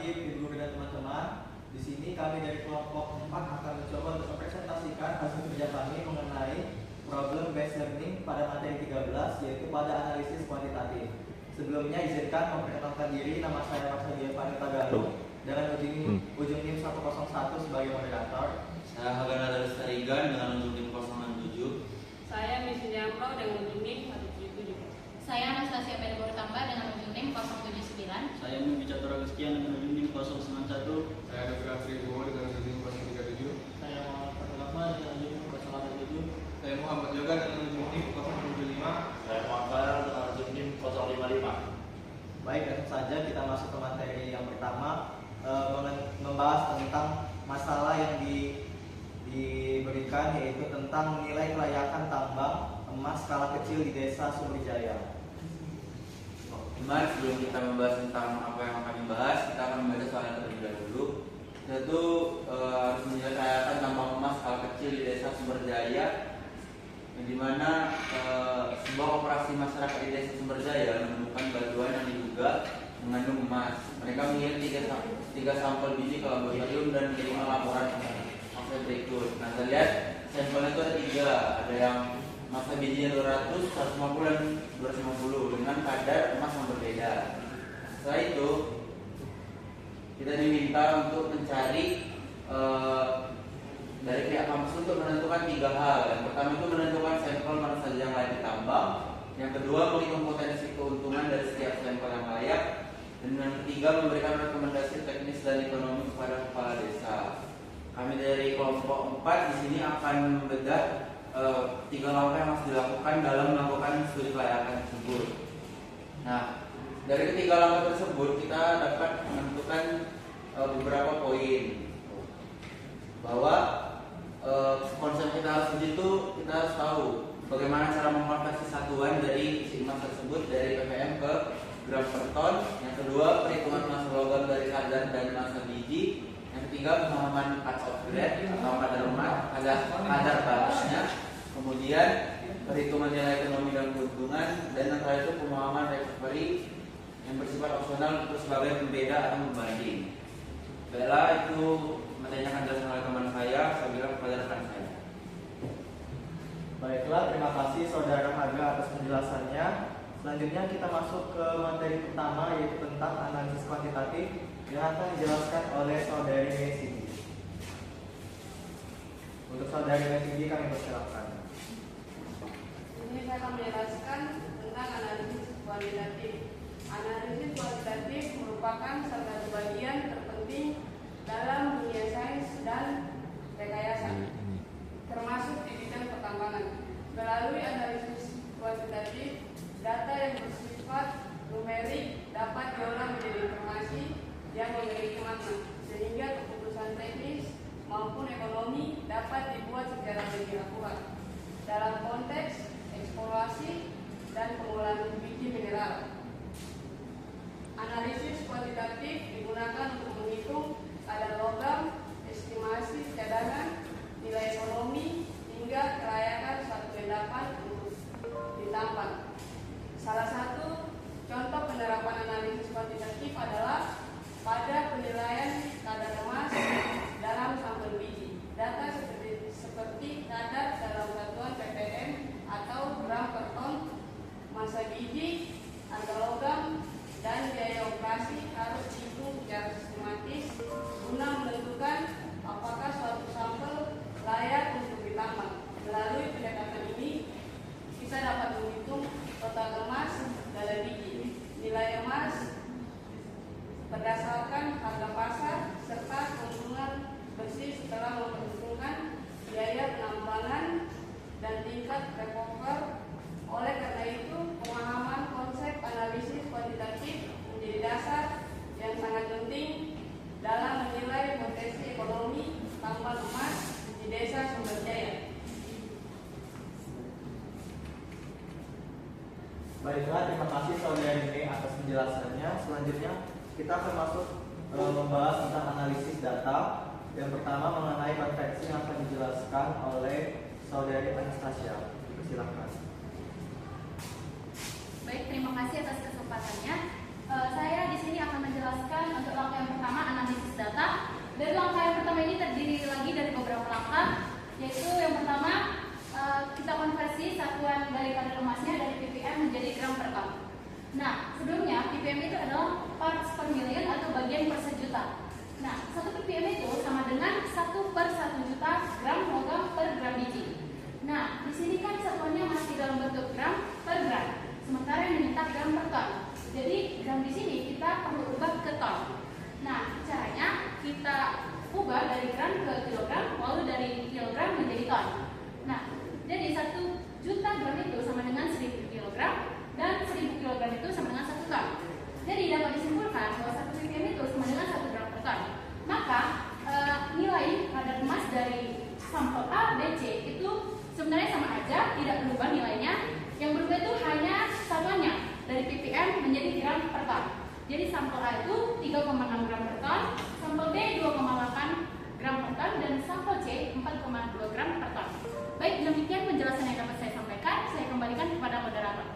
pagi Ibu Guru dan teman-teman. Di sini kami dari kelompok 4 akan mencoba untuk mempresentasikan hasil kerja kami mengenai problem based learning pada materi 13, yaitu pada analisis kuantitatif. Sebelumnya izinkan memperkenalkan diri. Nama saya Mas Fani Tagalog dengan ujung NIM 101 sebagai moderator. Saya Haganata Lestarigan dengan ujung NIM 067. Saya Miss Yamro dengan ujung NIM 177. Saya Anastasia Pedagor Tambah dengan ujung NIM 079. Saya Mimi Catur Agustian dengan ujung NIM 091. Saya Dr. Asri Bowo dengan ujung NIM 037. Saya Muhammad Rahman dengan ujung NIM 087. Saya Muhammad Yoga dengan ujung NIM 075. Saya Muhammad Farel dengan ujung NIM 055. Baik, langsung saja kita masuk ke materi yang pertama, membahas tentang masalah yang diberikan, yaitu tentang nilai kelayakan tambang emas skala kecil di Desa Sumberjaya. Teman, sebelum kita membahas tentang apa yang akan dibahas, kita akan membaca soal yang terlebih dahulu. Yaitu harus menyelesaikan tambang emas skala kecil di Desa Sumberjaya, yang dimana sebuah operasi masyarakat di Desa Sumberjaya menemukan batuan yang diduga mengandung emas. Mereka mengirim 3 sampel biji ke laboratorium dan menerima laporan hasil berikut. Nah, kita lihat sampelnya itu ada 3, ada yang massa bijinya 200, 150 dan 250 dengan kadar emas yang berbeda. Setelah itu kita diminta untuk mencari dari pihak kampus untuk menentukan 3 hal. Yang pertama itu menentukan sampel mana saja yang layak ditambang. Yang kedua, menghitung potensi keuntungan dari setiap sampel yang layak. Dan yang ketiga, memberikan rekomendasi teknis dan ekonomi kepada kepala desa. Kami dari kelompok 4 di sini akan membedah 3 langkah yang harus dilakukan dalam melakukan studi kelayakan tersebut. Nah, dari ketiga langkah tersebut kita dapat menentukan beberapa poin bahwa konsep kita harus itu kita harus tahu bagaimana cara mengonversi satuan dari isi emas tersebut dari ppm ke gram per ton. Yang kedua, perhitungan massa logam dari kadar dan massa biji. Yang ketiga, pemahaman cut off grade atau kadar emas, kadar batasnya. Kemudian perhitungan nilai ekonomi dan keuntungan, dan yang terakhir itu pemahaman recovery yang bersifat opsional untuk sebagai pembeda atau membanding. Baiklah, itu materinya akan dijelaskan oleh teman saya bilang kepada rekan saya. Baiklah, terima kasih Saudara Haga atas penjelasannya. Selanjutnya kita masuk ke materi pertama, yaitu tentang analisis kuantitatif yang akan dijelaskan oleh Saudari Mesidi. Untuk Saudari Mesidi kami persilakan. Ini saya akan menjelaskan tentang analisis kuantitatif. Analisis kuantitatif merupakan salah satu bagian terpenting dalam dunia sains dan rekayasa, termasuk di bidang pertambangan. Melalui analisis kuantitatif, data yang bersifat numerik dapat diolah menjadi informasi yang memiliki makna, sehingga keputusan teknis maupun ekonomi dapat dibuat secara lebih akurat dalam konteks eksplorasi dan pengolahan biji mineral. Analisis kuantitatif digunakan untuk menghitung kadar logam, estimasi cadangan, nilai ekonomi, hingga kelayakan suatu endapan untuk ditambang. Salah satu contoh penerapan analisis kuantitatif adalah pada penilaian kadar emas dalam sampel biji. Data seperti kadar dalam satuan ppm atau gram per ton, massa biji, harga logam, dan biaya operasi harus dihitung secara sistematis guna menentukan apakah suatu sampel layak untuk ditambang. Melalui pendekatan ini, kita dapat menghitung total emas dalam biji, nilai emas berdasarkan harga pasar, serta keuntungan bersih setelah memperhitungkan biaya penambangan dan tingkat recover. Oleh karena itu, pemahaman konsep analisis kuantitatif menjadi dasar yang sangat penting dalam menilai potensi ekonomi tambang emas di Desa Sumberjaya. Baiklah, terima kasih Saudari Mei atas penjelasannya. Selanjutnya kita akan masuk membahas tentang analisis data. Yang pertama mengenai konveksi yang akan dijelaskan oleh Saudari Anastasia. Silakan. Baik, terima kasih atas kesempatannya. Saya di sini akan menjelaskan untuk langkah yang pertama yaitu yang pertama kita konversi satuan dari kadar emasnya dari ppm menjadi gram per ton. Nah, sebelumnya ppm itu adalah parts per million atau bagian per sejuta. Nah, 1 ppm itu sama dengan 1/1 juta gram logam per gram biji. Nah, di sini kan satuannya masih dalam bentuk gram per gram, sementara yang diminta gram per ton. Jadi gram di sini kita perlu ubah ke ton. Nah, caranya kita ubah dari gram ke kilogram, lalu dari kilogram menjadi ton. Nah, jadi 1 juta gram itu sama dengan 1000 kilogram dan 1000 kilogram itu sama dengan 1 ton. Jadi dapat disimpulkan bahwa 1 ppm itu sama dengan 1 gram per ton. Maka nilai kadar emas dari sampel A, B, C itu sebenarnya sama aja, tidak berubah nilainya. Yang berubah itu hanya satuannya dari ppm menjadi gram per ton. Jadi sampel A itu 3,6 gram per ton, sampel B 2,8 gram per ton, dan sampel C 4,2 gram per ton. Baik, demikian penjelasan yang dapat saya sampaikan. Saya kembalikan kepada moderator.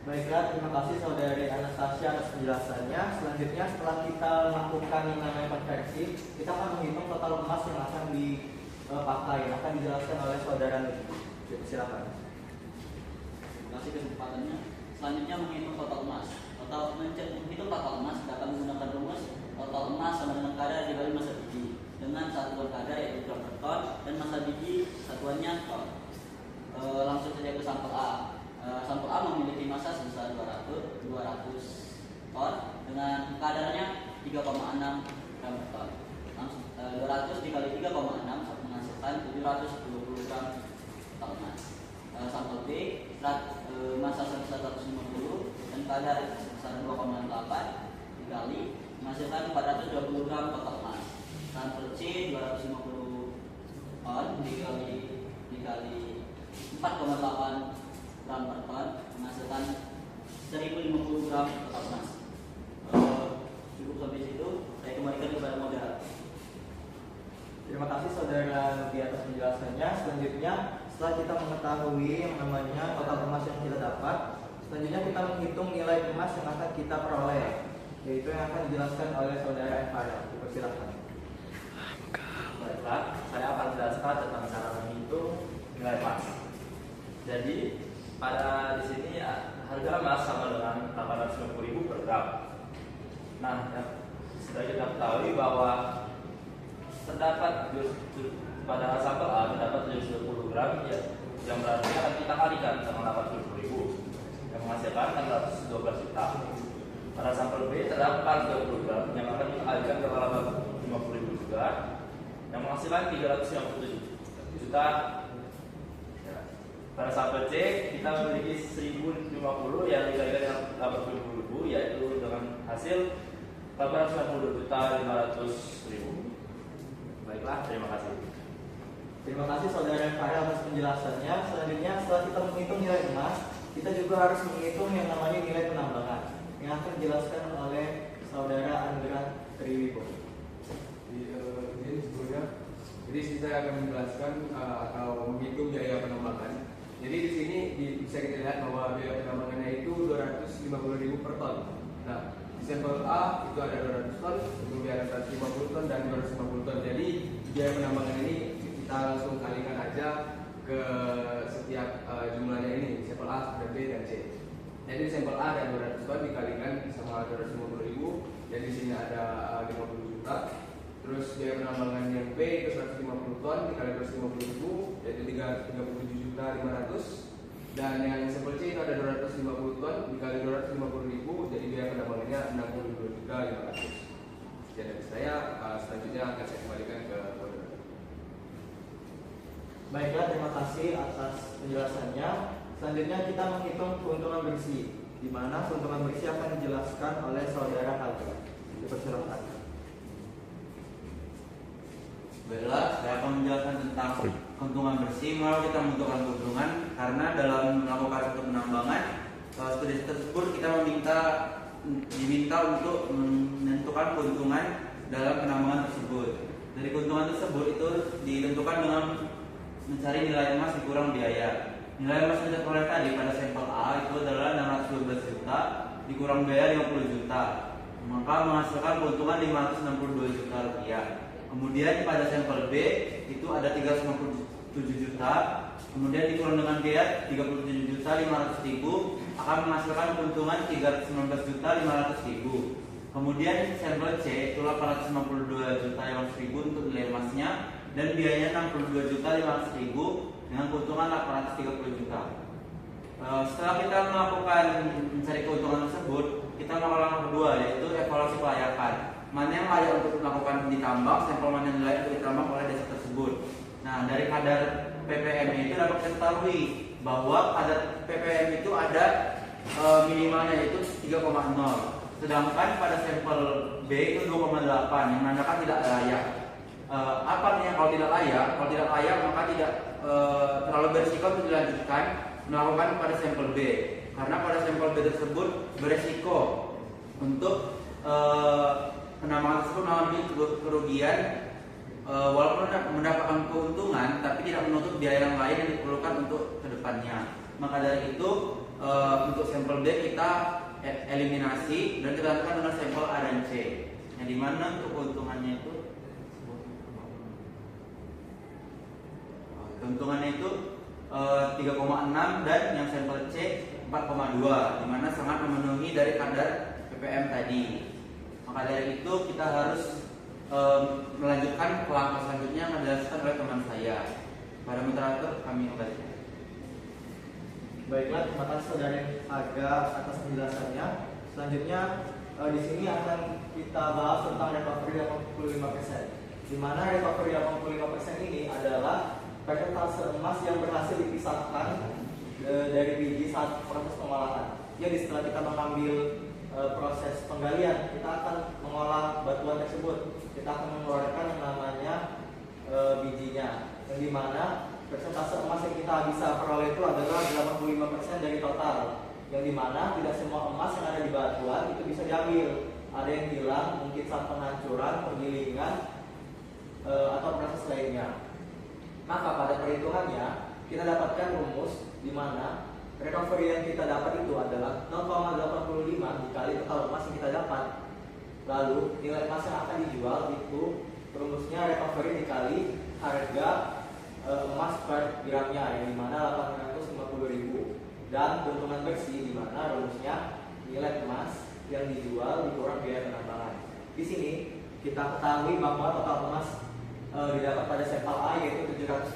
Baiklah, terima kasih Saudari Anastasia atas penjelasannya. Selanjutnya setelah kita melakukan yang namanya konversi, kita akan menghitung total emas yang akan dipakai. Akan dijelaskan oleh Saudara Nudi. Silakan. Terima kasih kesempatannya. Selanjutnya menghitung total emas. Menghitung total emas dapat menggunakan rumus total emas sama dengan kadar dikali massa biji dengan satuan kadar yaitu gram per ton dan massa biji satuannya ton. Langsung saja ke sampel A. Sampel A memiliki massa sebesar 200 ton dengan kadarnya 3,6 gram per ton. Langsung 200 dikali 3,6 menghasilkan 720 gram total emas. Sampel B massa sebesar 150 dan kadar sebesar 2,8 dikali menghasilkan 420 gram total emas. Sampel C 250 ton dikali 4,8 gram per ton menghasilkan 1050 gram total emas. Cukup sampai situ, saya kembalikan kepada moderator. Terima kasih Saudara Nudi atas penjelasannya. Selanjutnya, setelah kita mengetahui yang namanya total emas yang kita dapat, selanjutnya kita menghitung nilai emas yang akan kita peroleh, yaitu yang akan dijelaskan oleh Saudara Farel. Dipersilakan. Baiklah, saya akan jelaskan tentang cara menghitung nilai emas. Jadi pada di sini harga emas sama dengan 850.000 per gram. Nah, sudah kita ketahui bahwa terdapat pada sampel A terdapat 70 gram yang berarti akan kita kalikan sama 80.000 yang menghasilkan 612 juta. Pada sampel B terdapat 30 gram yang akan kita kalikan ke 50.000 juga yang menghasilkan 357 juta. Pada sampel C kita memiliki 1050 yang dikalikan dengan 80.000 yaitu dengan hasil 892.500.000. Baiklah, terima kasih. Terima kasih Saudara Farel atas penjelasannya. Selanjutnya, setelah kita menghitung nilai emas, kita juga harus menghitung yang namanya nilai penambangan yang akan dijelaskan oleh Saudara Andra Triwibo. Jadi saya akan menjelaskan atau menghitung biaya penambangan. Jadi di sini bisa kita lihat bahwa biaya penambangannya itu 250.000 per ton. Nah, di sampel A itu ada 200 ton, kemudian 150 ton dan 250 ton. Jadi biaya penambangan ini kita langsung kalikan aja ke setiap jumlahnya ini, sampel A, sampel B dan C. Jadi sampel A ada 200 ton dikalikan sama 250.000, jadi di sini ada 50 juta. Terus biaya penambangan yang B itu 150 ton dikali 250.000, jadi 37.500. Dan yang sampel C itu ada 250 ton dikali 250.000, jadi biaya penambangannya 62.500. Jadi saya selanjutnya akan saya kembalikan ke moderator. Baiklah, terima kasih atas penjelasannya. Selanjutnya kita menghitung keuntungan bersih, di mana keuntungan bersih akan dijelaskan oleh Saudara Alga. Dipersilakan. Baiklah, saya akan menjelaskan tentang keuntungan bersih. Mengapa kita membutuhkan keuntungan? Karena dalam melakukan suatu penambangan studi tersebut kita diminta untuk menentukan keuntungan dalam penambangan tersebut. Dari keuntungan tersebut itu ditentukan dengan mencari nilai emas dikurang biaya. Nilai emas yang diperoleh tadi pada sampel A itu adalah 612 juta dikurang biaya 50 juta, maka menghasilkan keuntungan 562 juta rupiah. Kemudian pada sampel B itu ada 397 juta. Kemudian dikurang dengan biaya 37.500.000 akan menghasilkan keuntungan 319.500.000. Kemudian sampel C itu 852.500.000 untuk nilai emasnya dan biayanya 62.500.000 dengan keuntungan 830 juta. Setelah kita melakukan mencari keuntungan tersebut, kita melakukan langkah kedua yaitu evaluasi kelayakan. Mana yang layak untuk melakukan ditambang, sampel mana yang layak untuk ditambang oleh desa tersebut. Nah, dari kadar ppm itu dapat kita ketahui bahwa kadar ppm itu ada minimalnya itu 3,0. Sedangkan pada sampel B itu 2,8 yang menandakan tidak layak. Apa artinya kalau tidak layak? Kalau tidak layak maka tidak terlalu berisiko untuk dilanjutkan melakukan pada sampel B. Karena pada sampel B tersebut beresiko untuk penambangan tersebut mengalami kerugian walaupun mendapatkan keuntungan tapi tidak menutup biaya yang lain yang diperlukan untuk kedepannya. Maka dari itu untuk sampel B kita eliminasi dan kita lakukan dengan sampel A dan C. Yang dimana untuk keuntungannya itu itu 3,6 dan yang sampel C 4,2, dimana sangat memenuhi dari kadar ppm tadi. Maka dari itu kita harus melanjutkan ke langkah selanjutnya yang dijelaskan oleh teman saya. Pada moderator kami membaca. Baiklah, terima kasih saudara Aga atas penjelasannya. Selanjutnya di sini akan kita bahas tentang recovery 85%. Di mana recovery 85% ini adalah persentase emas yang berhasil dipisahkan dari biji saat proses pengolahan. Jadi setelah kita mengambil proses penggalian, kita akan mengolah batuan tersebut. Kita akan mengeluarkan yang namanya bijinya, yang dimana persentase emas yang kita bisa peroleh itu adalah 85% dari total. Yang dimana tidak semua emas yang ada di batuan itu bisa diambil. Ada yang hilang mungkin saat penghancuran, penggilingan, atau proses lainnya. Maka pada perhitungannya kita dapatkan rumus di mana recovery yang kita dapat itu adalah 0,85 dikali total emas yang kita dapat. Lalu nilai emas yang akan dijual itu rumusnya recovery dikali harga emas per gramnya, yang dimana 850.000, dan keuntungan bersih di mana rumusnya nilai emas yang dijual dikurang biaya penambangan. Di sini kita ketahui bahwa total emas didapat pada sampel A yaitu 720,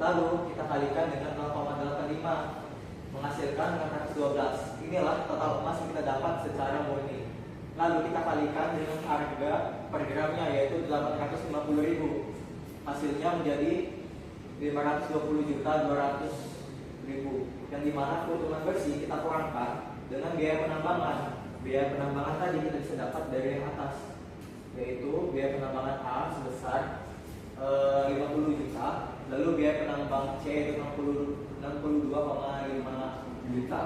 lalu kita kalikan dengan 0,85 menghasilkan 612. Inilah total emas yang kita dapat secara murni. Lalu kita kalikan dengan harga per gramnya yaitu 850.000. Hasilnya menjadi 520.200.000, yang dimana keuntungan bersih kita kurangkan dengan biaya penambangan. Biaya penambangan tadi kita bisa dapat dari yang atas, yaitu biaya penambangan A sebesar 50 juta, lalu biaya penambang C itu 62,5 juta.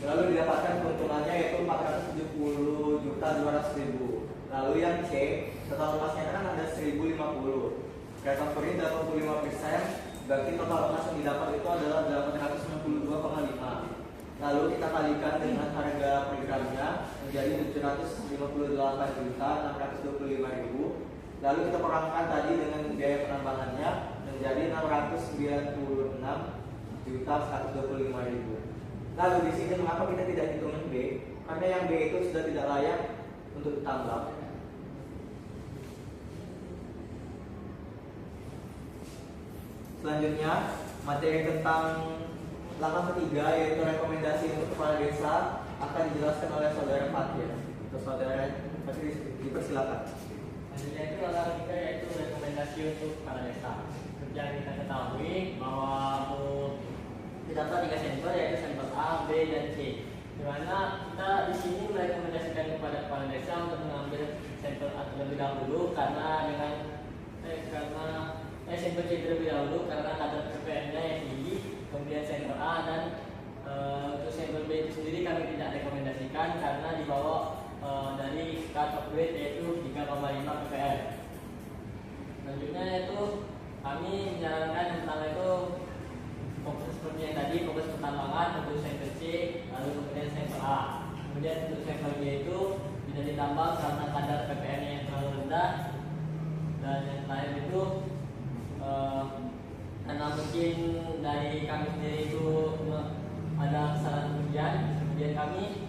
Lalu didapatkan keuntungannya yaitu 470.200.000. Lalu yang C, total emasnya kan ada 1050. Recovery 85%, berarti total emas yang didapat itu adalah 892,5. Lalu kita kalikan dengan harga per gramnya menjadi 758.625.000. Lalu kita kurangkan tadi dengan biaya penambangannya menjadi 696.125.000. Lalu di sini mengapa kita tidak hitung yang B? Karena yang B itu sudah tidak layak untuk ditambang. Selanjutnya materi tentang langkah ketiga yaitu rekomendasi untuk kepala desa akan dijelaskan oleh saudara Fatir. Terus saudara Fatir dipersilakan. Selanjutnya itu langkah ketiga yaitu rekomendasi untuk kepala desa. Seperti yang kita ketahui bahwa terdapat 3 sampel yaitu sampel A, B, dan C. Di mana kita di sini merekomendasikan kepada kepala desa untuk mengambil sampel A terlebih dahulu karena sampel C terlebih dahulu karena kadar ppm-nya yang tinggi. Kemudian sampel A dan untuk sampel B itu sendiri kami tidak rekomendasikan karena di bawah dari cut-off rate yaitu 3,5 ppm. Selanjutnya itu kami menyarankan tentang itu fokus seperti yang tadi, fokus pertambangan untuk sampel C, lalu kemudian sampel A. Kemudian untuk sampel B itu tidak ditambang karena kadar ppm yang terlalu rendah. Dan yang terakhir itu karena mungkin dari kami sendiri itu ada kesalahan ujian, kemudian kami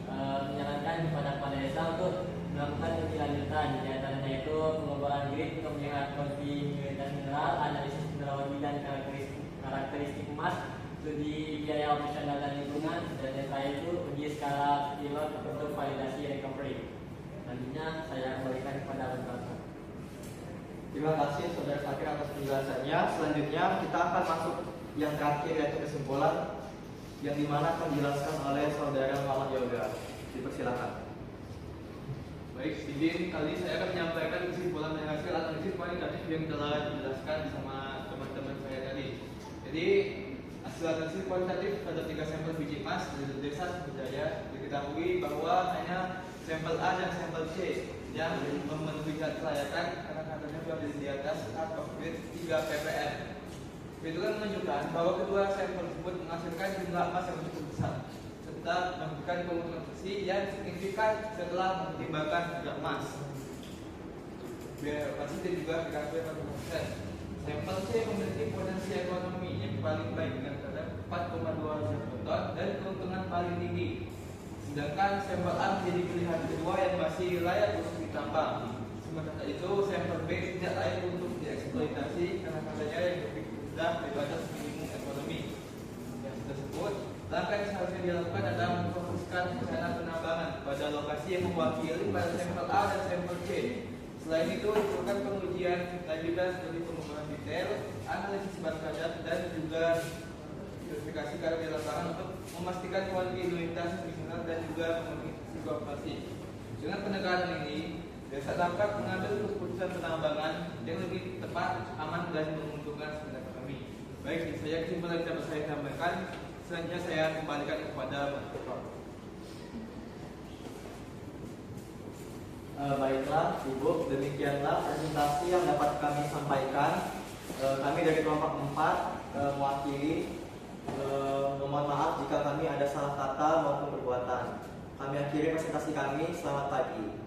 menyarankan kepada kepala desa untuk melakukan lebih lanjutan, di antaranya itu pengembangan grid untuk melihat kontinuitas mineral, analisis mineralogi dan karakteristik emas, studi biaya operasional dan lingkungan, dan yang terakhir itu uji skala pilot untuk validasi recovery. Selanjutnya saya kembalikan kepada Bapak. Terima kasih Saudara Fakir atas penjelasannya. Selanjutnya kita akan masuk yang terakhir yaitu kesimpulan, yang dimana akan dijelaskan oleh Saudara Muhammad Yoga. Dipersilakan. Baik, izin kali saya akan menyampaikan kesimpulan dari hasil analisis kualitatif yang telah dijelaskan sama teman-teman saya tadi. Jadi hasil analisis kualitatif pada 3 sampel biji emas dari desa Sumberjaya diketahui bahwa hanya sampel A dan sampel C yang memenuhi syarat kelayakan karena katanya berada di atas cut off grade 3 ppm. Itu kan menunjukkan bahwa kedua sampel tersebut menghasilkan jumlah emas yang cukup besar serta memberikan keuntungan bersih yang signifikan setelah mempertimbangkan harga emas. Biaya operasi dan juga PKB 40%. Sampel C memiliki potensi ekonomi yang paling baik dengan kadar 4,2 ton dan keuntungan paling tinggi. Sedangkan sampel A menjadi pilihan kedua yang masih layak untuk ditambang. Sementara itu sampel B tidak layak untuk dieksploitasi karena katanya yang lebih rendah daripada minimum ekonomi. Yang tersebut, langkah yang seharusnya dilakukan adalah memfokuskan rencana penambangan pada lokasi yang mewakili pada sampel A dan sampel C. Selain itu, diperlukan pengujian lanjutan seperti pengembangan detail, analisis bahan dan juga verifikasi karya di lapangan untuk memastikan kontinuitas mineral dan juga memenuhi operasi. Dengan pendekatan ini, desa dapat mengambil keputusan penambangan yang lebih tepat, aman dan menguntungkan secara ekonomi. Baik, saya kesimpulan yang dapat saya sampaikan. Selanjutnya saya kembalikan kepada Mas Prof. Baiklah Ibu, demikianlah presentasi yang dapat kami sampaikan. Kami dari kelompok 4 mewakili. Mohon maaf jika kami ada salah kata maupun perbuatan. Kami akhiri presentasi kami. Selamat pagi.